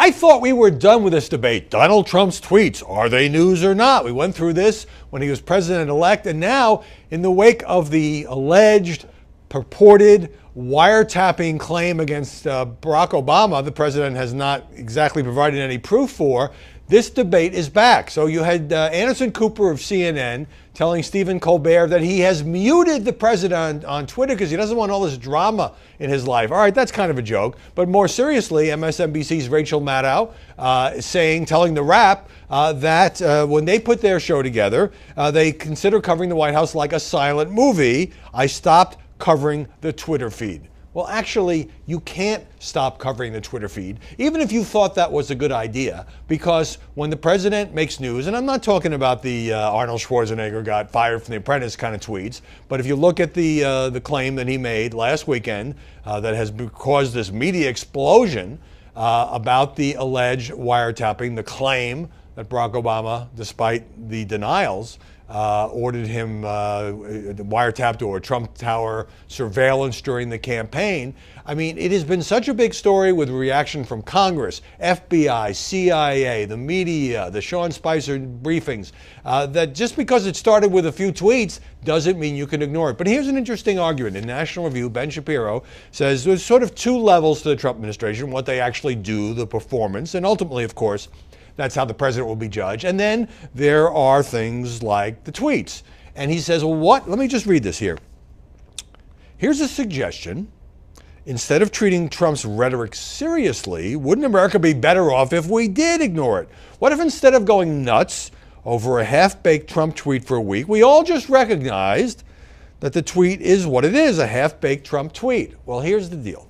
I thought we were done with this debate. Donald Trump's tweets, are they news or not? We went through this when he was president-elect, and now in the wake of the alleged, purported wiretapping claim against Barack Obama, the president has not exactly provided any proof for, this debate is back. So you had Anderson Cooper of CNN telling Stephen Colbert that he has muted the president on Twitter because he doesn't want all this drama in his life. All right, that's kind of a joke. But more seriously, MSNBC's Rachel Maddow telling The Wrap that when they put their show together, they consider covering the White House like a silent movie. I stopped covering the Twitter feed. Well, actually, you can't stop covering the Twitter feed, even if you thought that was a good idea, because when the president makes news, and I'm not talking about the Arnold Schwarzenegger got fired from The Apprentice kind of tweets, but if you look at the claim that he made last weekend that has caused this media explosion about the alleged wiretapping, the claim that Barack Obama, despite the denials, ordered him wiretapped or Trump Tower surveillance during the campaign. I mean, it has been such a big story with reaction from Congress, FBI, CIA, the media, the Sean Spicer briefings, that just because it started with a few tweets doesn't mean you can ignore it. But here's an interesting argument. In National Review, Ben Shapiro says there's sort of two levels to the Trump administration, what they actually do, the performance, and ultimately, of course, that's how the president will be judged. And then there are things like the tweets. And he says, well, what? Let me just read this here. Here's a suggestion. Instead of treating Trump's rhetoric seriously, wouldn't America be better off if we did ignore it? What if instead of going nuts over a half-baked Trump tweet for a week, we all just recognized that the tweet is what it is, a half-baked Trump tweet? Well, here's the deal.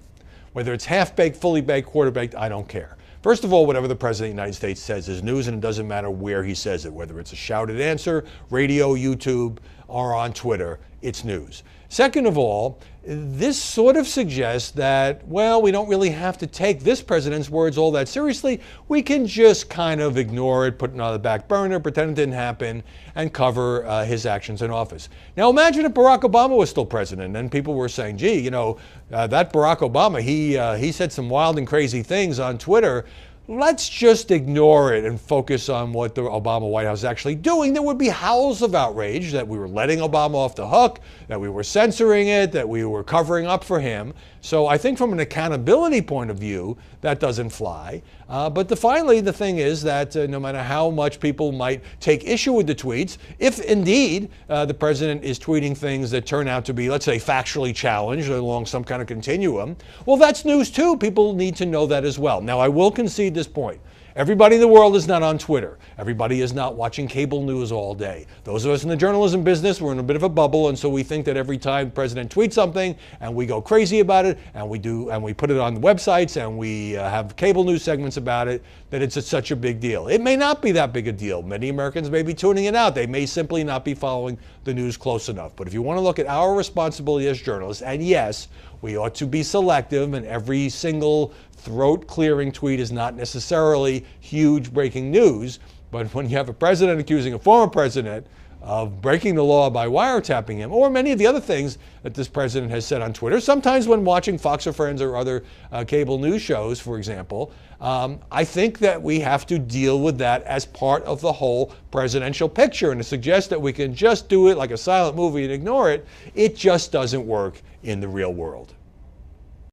Whether it's half-baked, fully baked, quarter-baked, I don't care. First of all, whatever the President of the United States says is news, and it doesn't matter where he says it, whether it's a shouted answer, radio, YouTube, or on Twitter, it's news. Second of all, this sort of suggests that, well, we don't really have to take this president's words all that seriously. We can just kind of ignore it, put it on the back burner, pretend it didn't happen, and cover his actions in office. Now, imagine if Barack Obama was still president and people were saying, gee, you know, that Barack Obama, he said some wild and crazy things on Twitter. Let's just ignore it and focus on what the Obama White House is actually doing. There would be howls of outrage that we were letting Obama off the hook, that we were censoring it, that we were covering up for him. So I think from an accountability point of view, that doesn't fly. But finally, the thing is that no matter how much people might take issue with the tweets, if indeed the president is tweeting things that turn out to be, let's say, factually challenged along some kind of continuum, well, that's news too. People need to know that as well. Now, I will concede this point. Everybody in the world is not on Twitter. Everybody is not watching cable news all day. Those of us in the journalism business, we're in a bit of a bubble, and so we think that every time the president tweets something and we go crazy about it and we put it on the websites and we have cable news segments about it, that it's such a big deal. It may not be that big a deal. Many Americans may be tuning it out. They may simply not be following the news close enough. But if you want to look at our responsibility as journalists, and yes, we ought to be selective, and every single throat-clearing tweet is not necessarily huge breaking news. But when you have a president accusing a former president of breaking the law by wiretapping him, or many of the other things that this president has said on Twitter, sometimes when watching Fox or Friends or other cable news shows, for example, I think that we have to deal with that as part of the whole presidential picture. And to suggest that we can just do it like a silent movie and ignore it, it just doesn't work in the real world.